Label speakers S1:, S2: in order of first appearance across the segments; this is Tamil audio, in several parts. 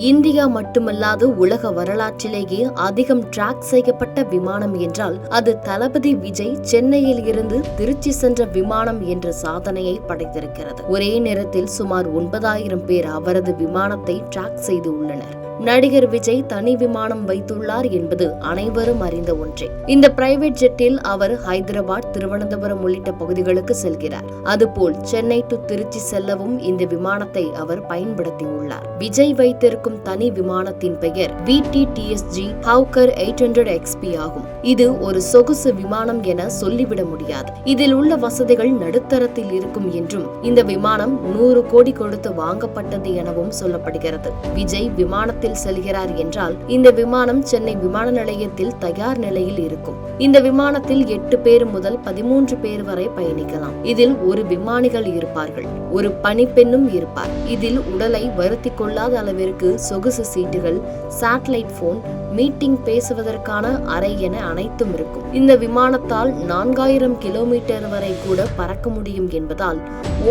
S1: இந்தியா மட்டுமல்லாது உலக வரலாற்றிலேயே அதிகம் டிராக் செய்யப்பட்ட விமானம் என்றால் அது தளபதி விஜய் சென்னையில் இருந்து திருச்சி சென்ற விமானம் என்ற சாதனையை படைத்திருக்கிறது. ஒரே நேரத்தில் சுமார் 9,000 பேர் அவரது விமானத்தை டிராக் செய்து உள்ளனர். நடிகர் விஜய் தனி விமானம் வைத்துள்ளார் என்பது அனைவரும் அறிந்த ஒன்றே. இந்த பிரைவேட் ஜெட்டில் அவர் ஹைதராபாத், திருவனந்தபுரம் உள்ளிட்ட பகுதிகளுக்கு செல்கிறார். அதுபோல் சென்னை டு திருச்சி செல்லவும் இந்த விமானத்தை அவர் பயன்படுத்தியுள்ளார். விஜய் வைத்திருக்கும் தனி விமானத்தின் பெயர் VTTSG Hawker 800 XP ஆகும். இது ஒரு சொகுசு விமானம் என சொல்லிவிட முடியாது. இதில் உள்ள வசதிகள் நடுத்தரத்தில் இருக்கும் என்றும் இந்த விமானம் 100 கோடி கொடுத்து வாங்கப்பட்டது எனவும் சொல்லப்படுகிறது. விஜய் விமானத்தில் செல்கிறார் என்றால் இந்த விமானம் சென்னை விமான நிலையத்தில் தயார் நிலையில் இருக்கும். இந்த விமானத்தில் 8 பேர் முதல் 13 பேர் வரை பயணிக்கலாம். இதில் ஒரு விமானிகள் இருப்பார்கள், ஒரு பணிப்பெண்ணும் இருப்பார். இதில் உடலை வருத்தி கொள்ளாத அளவிற்கு சொகுசு சீட்டுகள், சேட்டலைட் போன், மீட்டிங் பேசுவதற்கான அறை என அனைத்தும் இருக்கும். இந்த விமானத்தால் 4000 கிலோமீட்டர் வரை கூட பறக்க முடியும் என்பதால்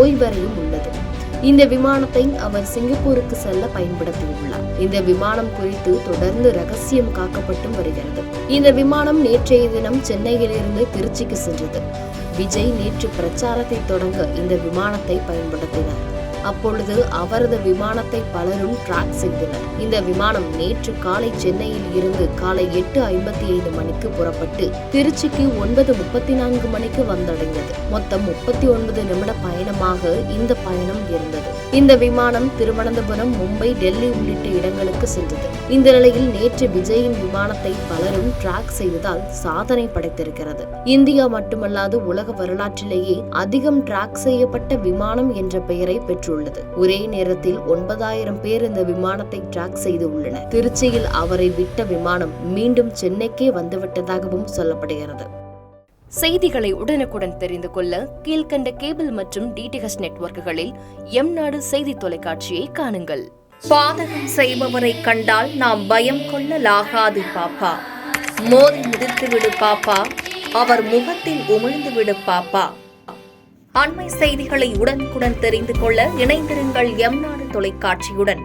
S1: ஓய்வறையும் உள்ளது. இந்த விமானத்தை அவர் சிங்கப்பூருக்கு செல்ல பயன்படுத்தியுள்ளார். இந்த விமானம் குறித்து தொடர்ந்து ரகசியம் காக்கப்பட்டும் வருகிறது. இந்த விமானம் நேற்றைய தினம் சென்னையிலிருந்து திருச்சிக்கு சென்றது. விஜய் நேற்று பிரச்சாரத்தை தொடங்க இந்த விமானத்தை பயன்படுத்தினார். அப்பொழுது அவரது விமானத்தை பலரும் டிராக் செய்தனர். இந்த விமானம் நேற்று காலை சென்னையில் இருந்து காலை 8:55 மணிக்கு புறப்பட்டு திருச்சிக்கு 9:34 மணிக்கு வந்தடைந்தது. மொத்தம் 39 நிமிட பயணமாக இந்த பயணம் இருந்தது. இந்த விமானம் திருவனந்தபுரம், மும்பை, டெல்லி உள்ளிட்ட இடங்களுக்கு சென்றது. இந்த நிலையில் நேற்று விஜயின் விமானத்தை பலரும் டிராக் செய்ததால் சாதனை படைத்திருக்கிறது. இந்தியா மட்டுமல்லாது உலக வரலாற்றிலேயே அதிகம் டிராக் செய்யப்பட்ட விமானம் என்ற பெயரை பெற்று ஒரே நேரத்தில் 9,000 பேர் இந்த விமானத்தை டிராக் செய்து உள்ளனர். திருச்சியில் அவரை விட்ட விமானம் மீண்டும் சென்னைக்கே வந்துவிட்டதாகவும் சொல்லப்படுகிறது.
S2: செய்திகளை உடனுக்குடன் தெரிந்து கொள்ள கீழ்கண்ட கேபிள் மற்றும் DTH நெட்வொர்க்குகளில் எம்நாடு செய்தி தொலைக்காட்சியை காணுங்கள்.
S3: பாதகம் செய்பவரை கண்டால் நாம் பயம் கொள்ளலாகாது பாப்பா. மோதி மிதித்துவிடு பாப்பா, அவர் முகத்தில் உமிழ்ந்து விடு பாப்பா. அண்மை செய்திகளை உடனுக்குடன் தெரிந்து கொள்ள இணைந்திருங்கள் எம்நாடு தொலைக்காட்சியுடன்.